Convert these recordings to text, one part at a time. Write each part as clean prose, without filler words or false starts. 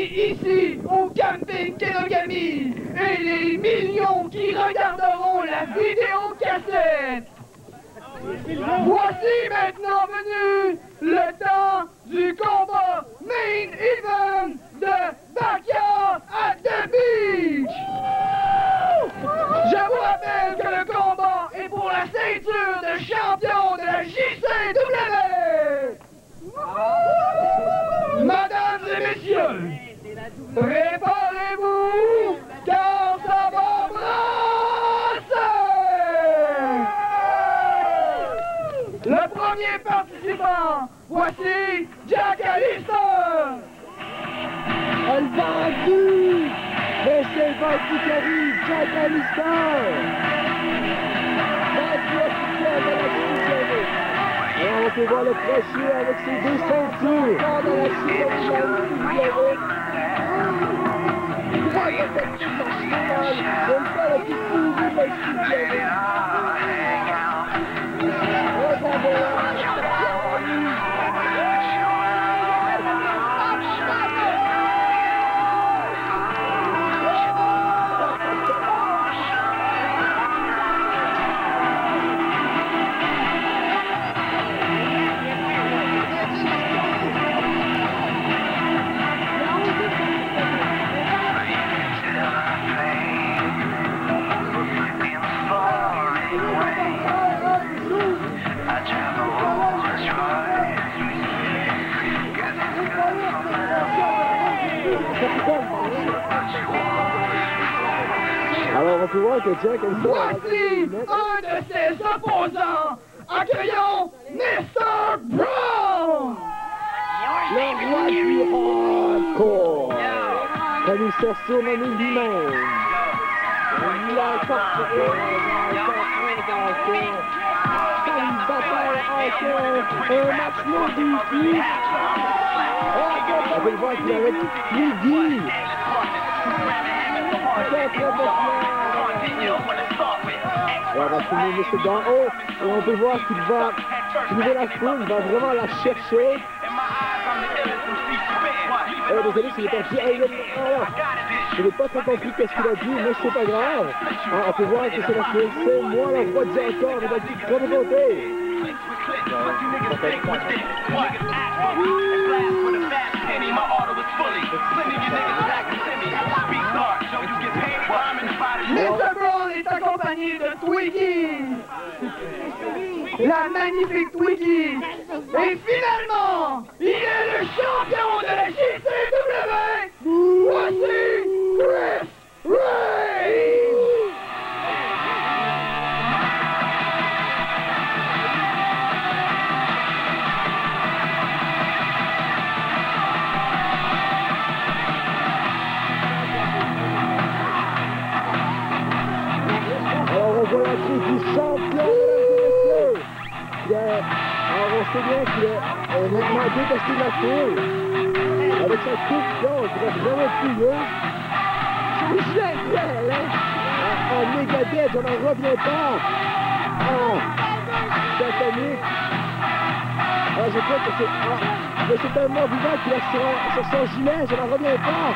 ici au camping Kenogami et les millions qui regarderont la vidéo cassette. Voici maintenant venu le temps du combat main event de Backyard at the Beach. Je vous rappelle que le combat est pour la ceinture de champion de la JCW. Mesdames et messieurs, préparez-vous, car ça va brasser! Le premier participant, voici Jack Alister! Elle vaincu! Mais c'est le vaincu qui arrive, Jack Alister! Vaincu officiel de la JCW. Alors on peut voir le prochain avec ses deux ceintures. Encore de la JCW. Il va être fait tout son cheval. J'aime pas la petite pourrie de la JCW. Alors on peut voir que Jack Alister... Voici un de ses opposants. Accueillons Mr. Brown! Le roi du hardcore! Alister surnommé lui-même. Il a encore une bataille encore, un match non défi. On peut le voir qu'il est avec Luigi. On va filmer M. d'en haut et on peut voir qu'il va soulever la foule, il va vraiment la chercher. Désolé, s'il est parti. Je n'ai pas trop compris qu'est-ce qu'il a dit, mais c'est pas grave. On peut voir que c'est la foule. C'est moi le roi du hardcore, il va dire comme voter. Mr. Brown est accompagné de Twiggy, la magnifique Twiggy. Et finalement, il est le champion de la JCW. Voici Chris Ray. On voit la crise du champion, mesdames et messieurs. Alors on sait bien qu'il est maintenant détesté de la foule. Avec sa coupe d'or, il reste vraiment fouilleux. C'est génial, hein? En Megadeth, on n'en revient pas. Satanique. Alors je crois que c'est un mort vivant qu'il a sur son gilet, je n'en reviens pas.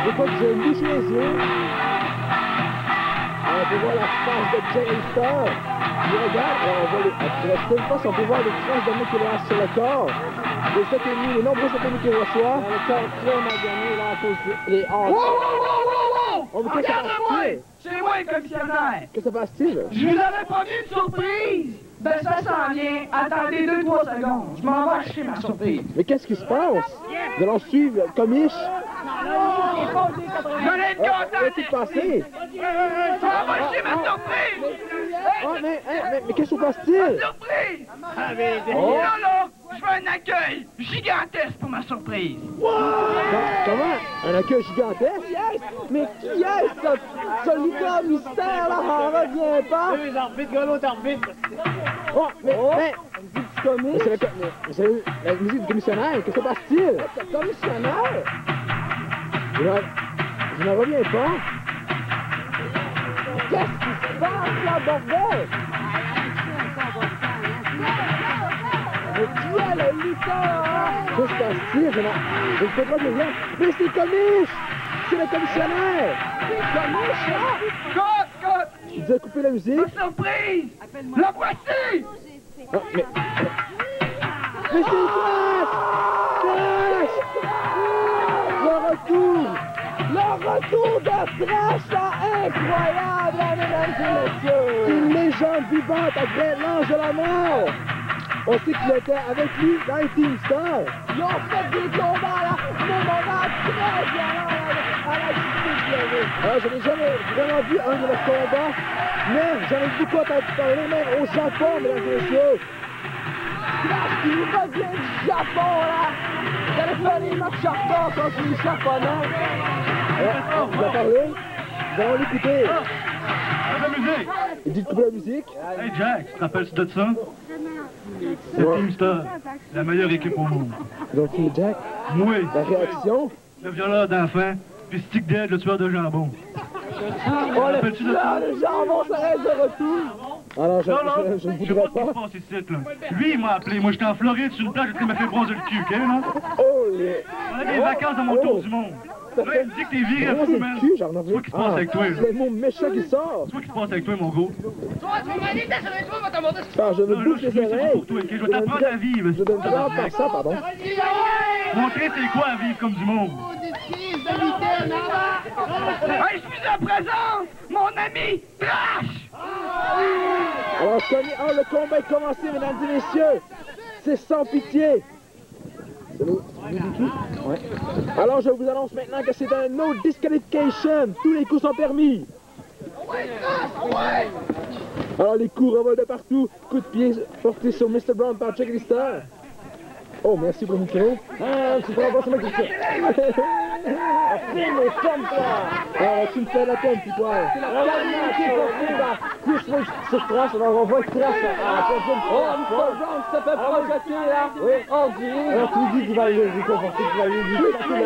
Je crois que j'ai louché les yeux. On peut voir la face de Jack Alister. Il regarde, on voit on peut voir les traces de mec qu'il a sur le corps. Les nombreux satellites qu'il reçoit. Le corps très magané là à cause des hanches. Wow! Regarde-moi! C'est moi le commissionnaire! Qu'est-ce que ça passe-t-il? Je vous avais promis une surprise! Ben ça s'en vient. Attendez 2-3 secondes. Je m'en vais acheter ma surprise. Mais qu'est-ce qui se passe? Nous allons suivre Comiche. Venez de content! Qu'est-ce qui se passé? Je m'en vais acheter ma surprise! Mais qu'est-ce qui se passe-t-il? Surprise! Oh. Là, je veux un accueil gigantesque pour ma surprise. Comment? Un accueil gigantesque? Yes! Mais qui est ce Lucas Mystère là? On revient pas! Deux arbitres, gars, l'autre arbitre. Oh, mais c'est la musique du commissionnaire, qu'est-ce qui se passe-t-il? Le commissionnaire? Je ne reviens pas. Qu'est-ce qui se passe là, bordel? Tu es le lutteur! Ça, c'est un style, je ne peux pas dire là. Mais c'est Comiche! C'est le commissionnaire! C'est Comiche, hein? Cote! Tu dis à couper la musique? La surprise! La voici! Ah, mais c'est Crash! Crash! Le retour! Le retour de Crash, incroyable, mesdames et messieurs! Une légende vivante après l'ange de la mort! On sait qu'il était avec lui dans les Team Stars. Ils ont fait des combats là, des moments très violents à la WWE. Alors, je n'ai jamais vraiment vu un de leurs combats, mais j'en ai beaucoup entendu parler, même au Japon, mesdames et messieurs. Crash qui nous revient du Japon là. Vous allez faire des matchs hardcore contre les Japonais. Il a parlé, nous allons l'écouter. La musique! Il dit de couper la musique. Hey Jack, tu te rappelles-tu de ça? C'est Team Star, la meilleure équipe au monde. Donc, c'est Jack. Moi, La réaction. le violeur d'enfants, puis Stick Dead, le tueur de jambon. Oh, Rappelles-tu de ça? le jambon s'arrête de retour. Alors, je ne Je sais voudrais pas ce qui pas. se passe ici, là. Lui, il m'a appelé. Moi, j'étais en Floride sur une plage, il m'a fait bronzer le cul, ok, là? Oh, les... On a des vacances dans mon tour du monde. Là, il me dit que t'es viré fou, man. Cul, j'en C'est quoi qui se passe avec toi, là? C'est mon méchant qui sort. C'est quoi qui se passe avec toi, mon gros? Ah, je me Là, bouge je les suis ici oreilles. pour toi, ok? Je vais t'apprendre à vivre. Je donne pas par ça, pardon. Montrer c'est quoi à vivre comme du monde. Hey, je suis à présent, mon ami Trash! Alors, le combat est commencé, mesdames et messieurs. C'est sans pitié. C'est nous. Ouais. Alors, je vous annonce maintenant que c'est un no disqualification. Tous les coups sont permis. Alors, les coups revolent de partout. Coup de pied porté sur Mr. Brown par Chuck Lister. Oh, merci pour le micro. Ah, tu pourras pas se mettre ici. Alors, tu me fais la peine, putain. Alors, Chris Rich sur Trash, alors on voit Trash à la prochaine fois. Oh, Mr. Brown se fait projeter, là. Oui. Oh, Dieu. Alors, tu dis qu'il va aller réconforter, qu'il va aller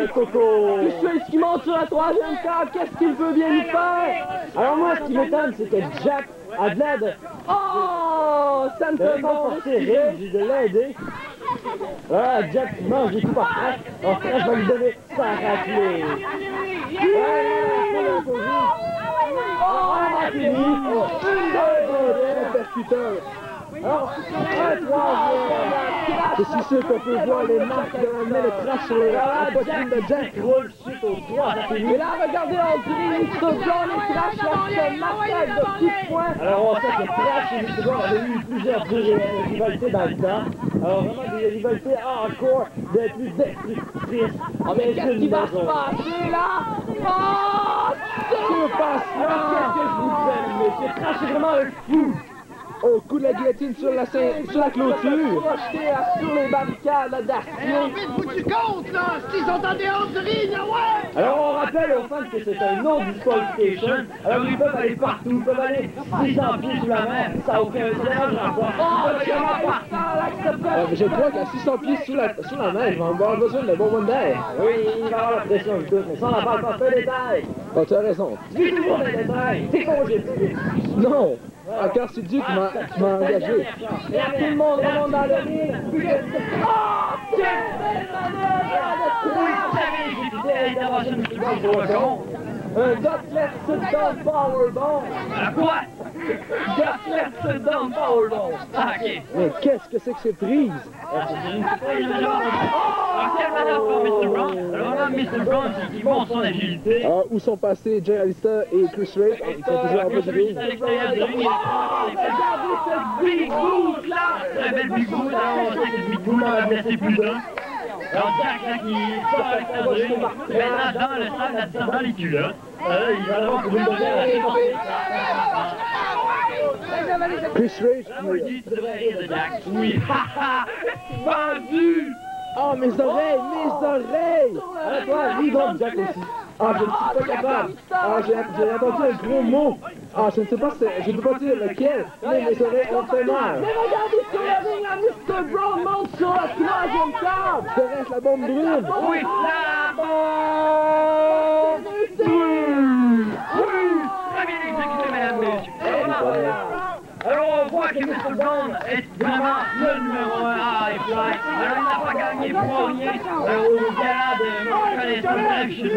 le coco. Chris Rich qui monte sur la troisième carte, qu'est-ce qu'il veut bien lui faire? Alors, moi, ce qui m'étonne, c'est que Jack a de l'aide. Oh, ça me fait bon. J'ai de l'aider. Ah, Jack mange des coups par Trash. Alors, Trash va lui donner sa raclée. Alors, je suis sûr qu'on peut voir les marques de la main de Trash sur la poitrine de Jack roule suite aux 3 appuis. Et là, regardez, on dirait Mr. Brown et Trash se massacrent de coups de poing. Alors, on sait que Trash et Mr. Brown avaient eu plusieurs rivalités dans le temps. Alors, vraiment des rivalités encore des plus destructrices. Oh, mais qu'est-ce qui va se passer, là? Oh! Que passe-là? Qu'est-ce que je vous fais, monsieur? Trash est vraiment un fou! Au coup de la guillotine sur la clôture. Projeté sur les barricades d'acier. Faut que tu comptes, là! S'ils sont en dehors du ring, ouais! Alors on rappelle aux fans que c'est un non-disqualification. Alors ils peuvent aller partout, ils peuvent aller 600 pieds sous la mer, ça n'a aucun sens. Je crois qu'à 600 pieds sous la mer, ils vont avoir besoin de bonbonnes d'air. Oui, il va avoir la pression et tout, mais ça on n'en parle pas, peu de détails. Oh, tu as raison. Dis toujours des détails, c'est congé. Non! Encore c'est Dieu qui m'a engagé. Et là, tout le monde remonte dans le ring. Oh! Quelle belle manœuvre! Oui, un Gotlet sit-down powerbomb. Quoi? Gotlet sit-down powerbomb. Ah, ok. Mais qu'est-ce que c'est que cette prise? Alors, quelle manœuvre pour Mr. Brown? Alors là, Mr. Brown, il montre son agilité. Alors, où sont passés Jay Alistair et Chris Ray? Ils sont toujours en bas du ring. À l'extérieur du ring, regardez ce big boot là! Très belle big boot, alors on sait que ce big boot va blesser plus d'un. Alors Jack là qui sort à l'extérieur du ring, maintenant dans le sac, là, dans les culottes. Il va devoir trouver une Chris Ray, Hardy, tu devrais rire de Jack. Oui, haha! Vendu! oh, mes oreilles, mes oreilles! Ah, toi, ris donc, Jack aussi. Ah, je ne suis pas capable. Ah, j'ai entendu un gros mot. Ah, je ne sais pas, je ne peux pas dire lequel, mais mes oreilles ont fait mal. Mais regardez sur le ring, Mr. Brown monte sur la troisième table. Ce reste la bombe brune. Oui, la bombe! Oui! Très bien exécuté, mesdames et messieurs. Alors on voit que Mr. Brown est vraiment le numéro 1. Ah, et puis Alors, il n'a pas gagné pour rien au gala de mon connaissance de chez lui.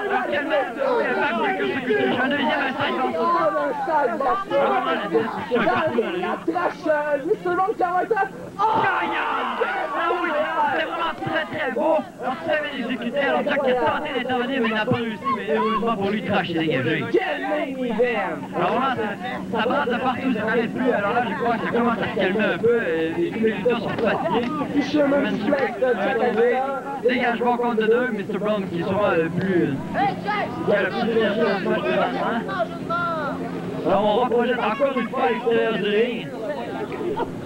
Alors, quel match de haut, il a pas plus que ce que je suis un deuxième à 50. La trash, Mr. Long 49. C'est vraiment très très beau. Alors, très bien exécuté. Alors, Jack a tenté d'intervenir, mais il n'a pas réussi. Mais heureusement pour lui, Trash est dégagé. Quel main event! Alors vraiment, ça brasse de partout, ça n'arrête plus. Alors là, je crois que ça commence à se calmer un peu. Et tous les lutteurs sont fatigués. Fisherman Flex de Jack Alistair. Dégagement contre de deux, Mr. Brown qui est sûrement le plus... qui a le plus d'énergie dans ce match présentement. Alors on reprojette encore une fois à l'extérieur du ring.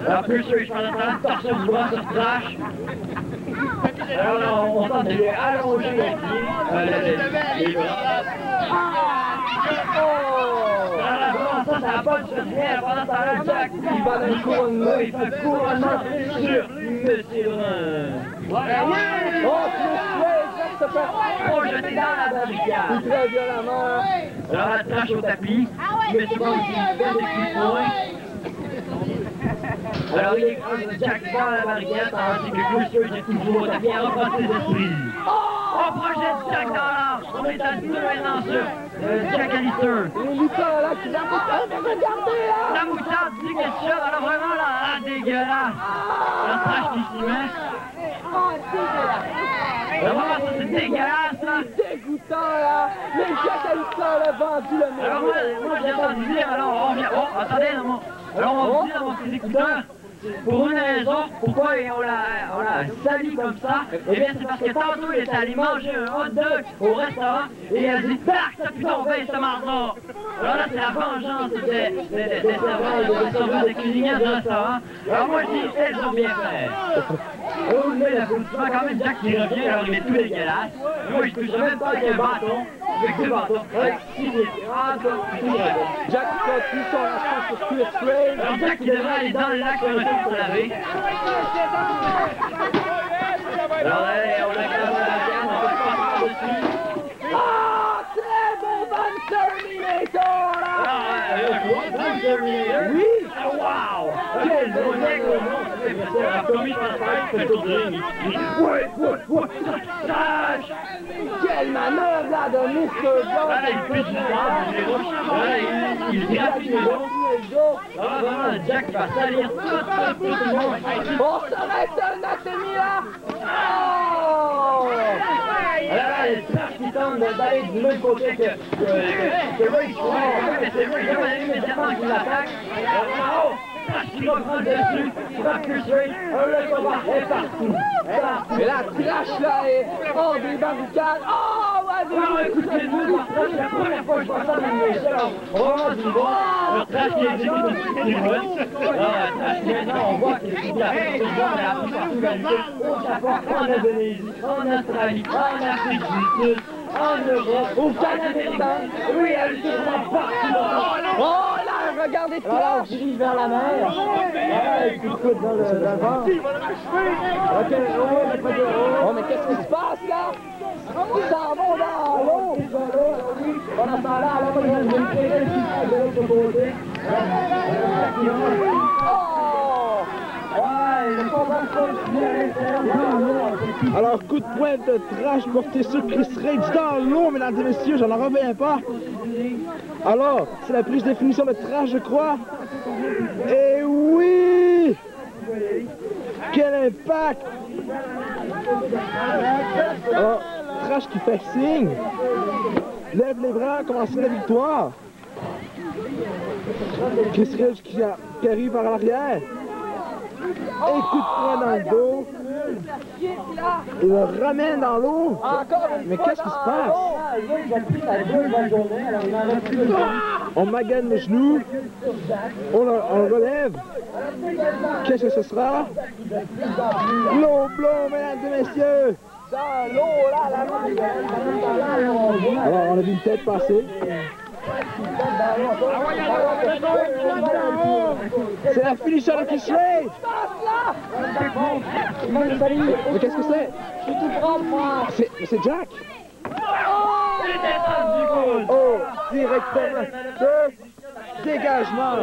Alors Chris Rich pendant ce temps, torsion du bras sur Trash. Alors là, on tente de lui allonger les bras. Ça n'a pas de souvenir. Pendant ce temps-là, Jack, il va dans le couronnement. Il fait le couronnement sur Monsieur Brun. Oh, Jack se fait projeté dans la barricade. très violemment. Alors la Trash au tapis. Monsieur Brun qui fait des coups de poing. Alors il écrase Jack dans la barricade, tandis que Chris Rich est toujours au tapis à reprendre ses esprits. On projette Jack dans l'arche. On est à 2 maintenant sur Jack Alistair. Les lutteurs là qui regardez là! La moutarde dit quelque chose, alors vraiment là, dégueulasse. La Trash qui s'y met. Alors vraiment ça c'est dégueulasse là. Dégoûtant là! Mais Jack Alistair a vendu le Alors moi j'ai entendu dire, alors on vient, oh attendez, alors on va vous dire dans ses écouteurs. Pour une raison, pourquoi on l'a sali comme ça? Eh bien, c'est parce que tantôt, il était allé manger un hot dog au restaurant et il a dit « Bark, ça putain, on va ce marron! » Alors là, c'est la vengeance des serveurs, des cuisiniers du restaurant. Alors moi, je dis, elles ont bien fait. Oh, mais l'applaudissement, quand même, Jack qui revient, alors il est tout dégueulasse. Moi, je touche même pas avec un bâton. Avec 2 bâtons. Avec 6 Jack continue son assaut sur Chris Rich. Alors Jack, il devrait aller dans le lac faire un tour pour laver. Alors là, on l'a gardé à la canne, on va se passer dessus. Ah, très beau Van Terminator là! Oui! Wow! Quel beau nom! Comme il pense pas qu'il fait le tour de ring, il crie « Ouais! Trash! » Quelle manœuvre là de Mr. Brown! Là, il pète du temps, il gratte les dos. Ah, vraiment, Jack va salir tout le monde. On s'arrête un anatomie là! Oh! Alors là, les Trash qui tentent d'aller du même côté que Rich. Mais c'est Rich immédiatement qui l'attaque. Oh! Trash qui reprend le dessus. Chris Rich. Le combat est parti. Et la Trash là est hors des barricades. Oh! Ouais, écoutez, c'est la première fois que je vois ça dans une échelle. Vraiment du bon. Le Trash qui exécute une petite alors, Trash, maintenant, on voit qu'il est tout à fait mais la plupart du temps, au Japon, en Indonésie, en Australie, en Afrique du Sud, en Europe, au Canada, oui, elle se voit partout. Oh là, regardez Trash! Alors, je dirige vers la mer. Voilà, il coude dans le vent. Ok, Oh, mais qu'est-ce qui se passe là? Ils s'en vont dans l'eau! Pendant ce temps-là, alors, il y a une séquence qui de l'autre côté. Oh! Alors, coup de poing de Trash porté sur Chris Rich dans l'eau, mesdames et messieurs, j'en reviens pas. Alors, c'est la prise de définition de Trash, je crois. Et oui! Quel impact! Alors, Trash qui fait signe. Lève les bras comme en signe de victoire. Chris Rich qui arrive par l'arrière. Et coup de poing dans le dos. Il le ramène dans l'eau. Mais qu'est-ce qui se passe? On magane le genou. On le relève. Qu'est-ce que ce sera? L'eau blond, mesdames et messieurs. Dans l'eau là, la Alors, on a vu une tête passer. C'est la finisher de Chris Rich. Mais qu'est-ce que c'est? Je suis tout prends, moi! C'est Jack. C'est du coup. Oh, directement de dégagement.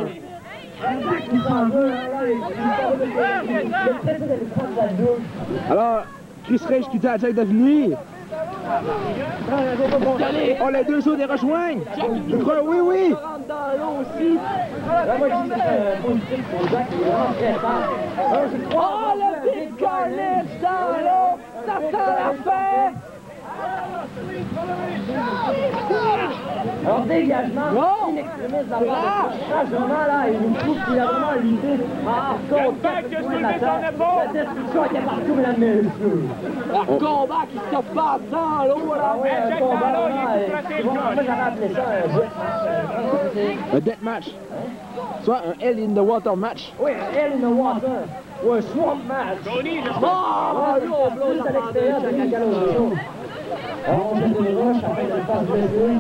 Alors, Chris Rage qui dit à Jack de venir. Oh, les deux autres les rejoignent. Je crois, oui, oui. Oh, le Big Carnage dans l'eau! Ça sent la fin! Alors dégagement, inextrémiste dans la part de Crash, vraiment là, il nous trouve qu'il a vraiment l'idée contact de la destruction était partout, mesdames et messieurs. Un combat qui se passe dans l'eau, là! Oui, un combat vraiment, moi j'aurais appelé ça Un death match. Soit un Hell in the Water match. oui, un Hell in the Water, ou un Swamp match. Oh, Plus à l'extérieur de Kakalo. Alors on fait des rushs afin de le faire blesser.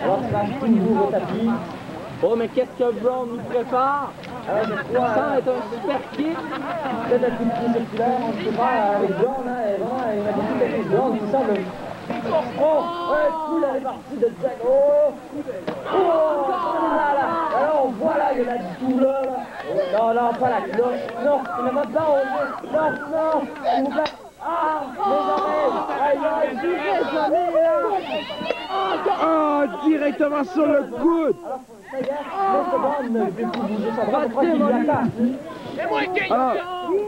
Alors tu vas acheter une nouveau tapis. Oh, mais qu'est-ce que Brown nous prépare? Alors je crois... Ça est un super kit. Peut-être un coup de pied circulaire, on se prépare avec Brown, hein, et vraiment, il m'a dit quelque chose Brown qui semble... Oh! Un coup la répartie de Jack, oh! Oh! Là. Alors voilà, il y a la tout là. Non, non, pas la cloche. Non, il ne m'a pas osé. Non, non, s'il vous plaît. Ah! Mes oreilles! Aïe, aïe, mes oreilles, là! Oh, directement sur le coude. Ça y est, Mr. Brown ne peut plus bouger son bras, pourquoi il l'attaque? Alors,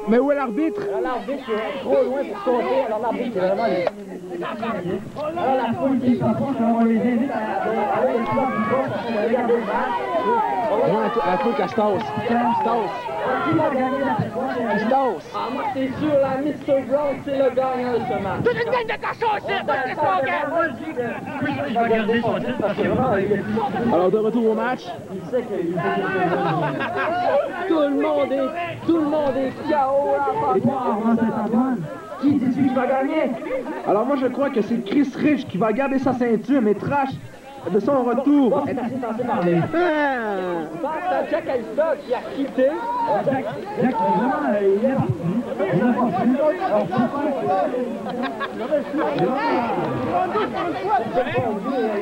mais où est l'arbitre? Alors l'arbitre est trop loin pour compter, alors l'arbitre est vraiment... Alors la foule qui s'enfonce, on les invite à aller une fois plus proche, on va regarder le match. Non, un truc à Stas. Qui va gagner la réponse? Stas. Ah, moi, c'est sûr, là, Mr. Brown, c'est le gagnant de ce match. Toute une gang de cochons ici, parce que c'est Il va garder son titre parce que vraiment, il est... Alors, de retour au match. il sait qu'il Tout le monde est KO, là. Qui dis-tu qui va gagner? Alors, moi, je crois que c'est Chris Rich qui va garder sa ceinture, mais Trash, de son retour. C'est assez tenté par les... Je pense à Jack Alster qui a quitté.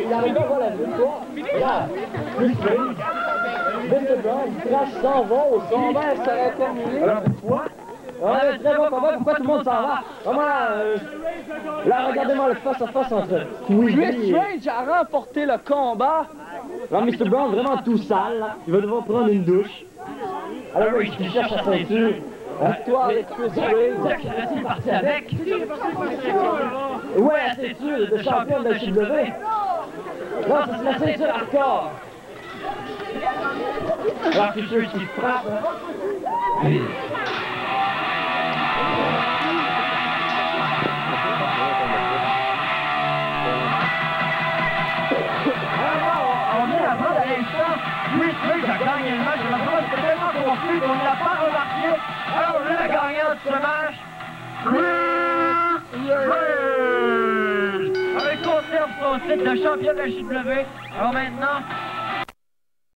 Il arrive à voir la victoire. Là, Mr. Brown, Crash s'en va au sommet, ça serait terminé. Ah, très bon combat, pourquoi tout le monde s'en va? Vraiment là, regardez-moi le face-à-face entre Chris Strange a remporté le combat. Alors, Mr. Brown, vraiment tout sale, là. Il va devoir prendre une douche. Alors, oui, il cherche sa ceinture. Victoire de Chris Strange. C'est parti avec. Ouais, la ceinture de champion de la CW. Non, c'est la ceinture hardcore. Alors, Chris Strange qui frappe. Chris Rage a gagné le match. La France était tellement confus qu'on ne l'a pas remarqué. Alors, le gagnant de ce match, Chris Rage, avec conserve son titre de champion de la JW. Alors maintenant,